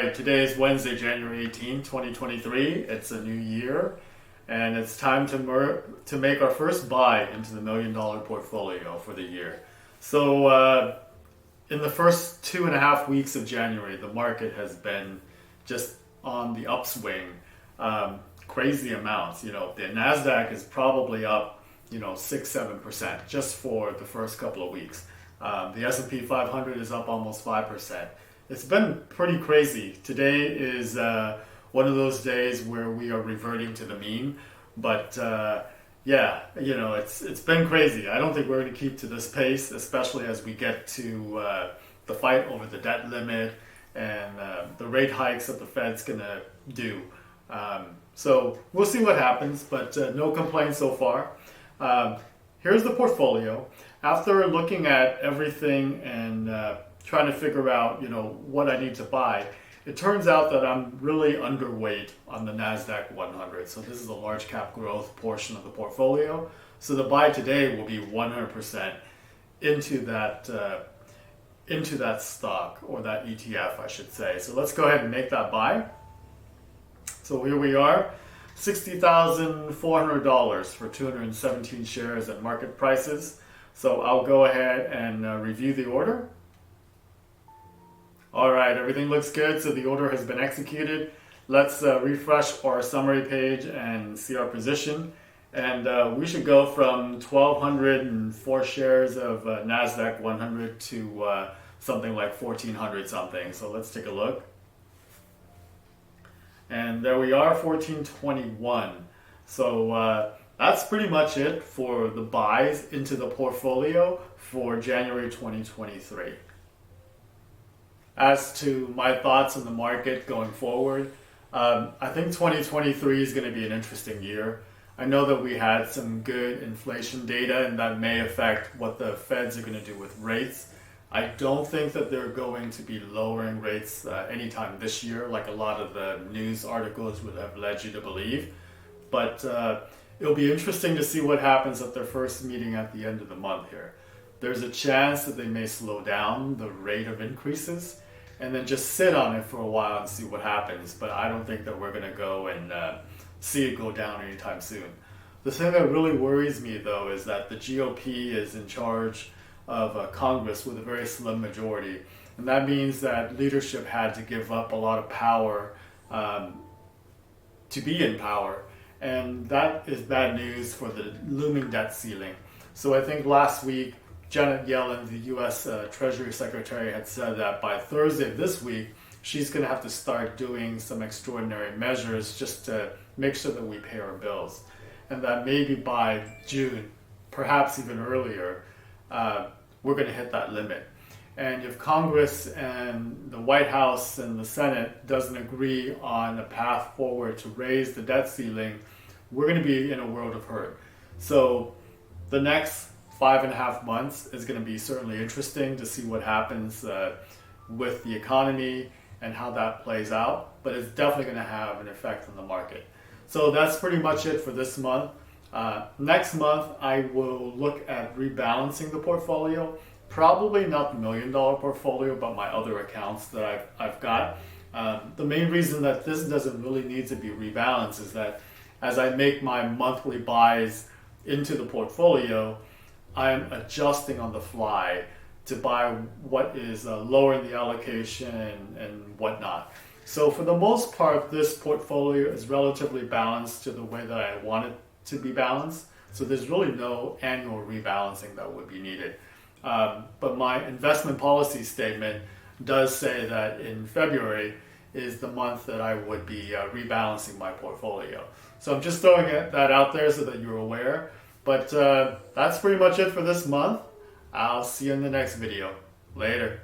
right, today is Wednesday, January 18, 2023. It's a new year, and it's time to make our first buy into the $1 million portfolio for the year. So, in the first 2.5 weeks of January, the market has been just on the upswing, crazy amounts. The NASDAQ is probably up, 6-7% just for the first couple of weeks. The S&P 500 is up almost 5%. It's been pretty crazy. Today is one of those days where we are reverting to the mean, but it's been crazy. I don't think we're going to keep to this pace, especially as we get to the fight over the debt limit and the rate hikes that the Fed's going to do. So we'll see what happens, but no complaints so far. Here's the portfolio. After looking at everything and trying to figure out, what I need to buy, it turns out that I'm really underweight on the NASDAQ 100. So this is the large cap growth portion of the portfolio. So the buy today will be 100% into that stock, or that ETF, I should say. So let's go ahead and make that buy. So here we are, $60,400 for 217 shares at market prices. So I'll go ahead and review the order. All right, everything looks good. So the order has been executed. Let's refresh our summary page and see our position. And we should go from 1,204 shares of NASDAQ 100 to something like 1,400 something. So let's take a look. And there we are, 1,421. So that's pretty much it for the buys into the portfolio for January 2023. As to my thoughts on the market going forward, I think 2023 is going to be an interesting year. I know that we had some good inflation data, and that may affect what the Feds are going to do with rates. I don't think that they're going to be lowering rates anytime this year, like a lot of the news articles would have led you to believe. But it'll be interesting to see what happens at their first meeting at the end of the month here. There's a chance that they may slow down the rate of increases and then just sit on it for a while and see what happens. But I don't think that we're going to go and see it go down anytime soon. The thing that really worries me, though, is that the GOP is in charge of Congress with a very slim majority. And that means that leadership had to give up a lot of power to be in power. And that is bad news for the looming debt ceiling. So I think last week, Janet Yellen, the U.S. Treasury Secretary, had said that by Thursday this week, she's going to have to start doing some extraordinary measures just to make sure that we pay our bills. And that maybe by June, perhaps even earlier, we're going to hit that limit. And if Congress and the White House and the Senate doesn't agree on a path forward to raise the debt ceiling, we're going to be in a world of hurt. So the next 5.5 months is going to be certainly interesting to see what happens with the economy and how that plays out, but it's definitely going to have an effect on the market. So that's pretty much it for this month. Next month, I will look at rebalancing the portfolio. Probably not the $1 million portfolio, but my other accounts that I've got. The main reason that this doesn't really need to be rebalanced is that as I make my monthly buys into the portfolio, I'm adjusting on the fly to buy what is lowering the allocation and whatnot. So for the most part, this portfolio is relatively balanced to the way that I want it to be balanced. So there's really no annual rebalancing that would be needed. But my investment policy statement does say that in February is the month that I would be rebalancing my portfolio. So I'm just throwing that out there so that you're aware. But that's pretty much it for this month. I'll see you in the next video. Later.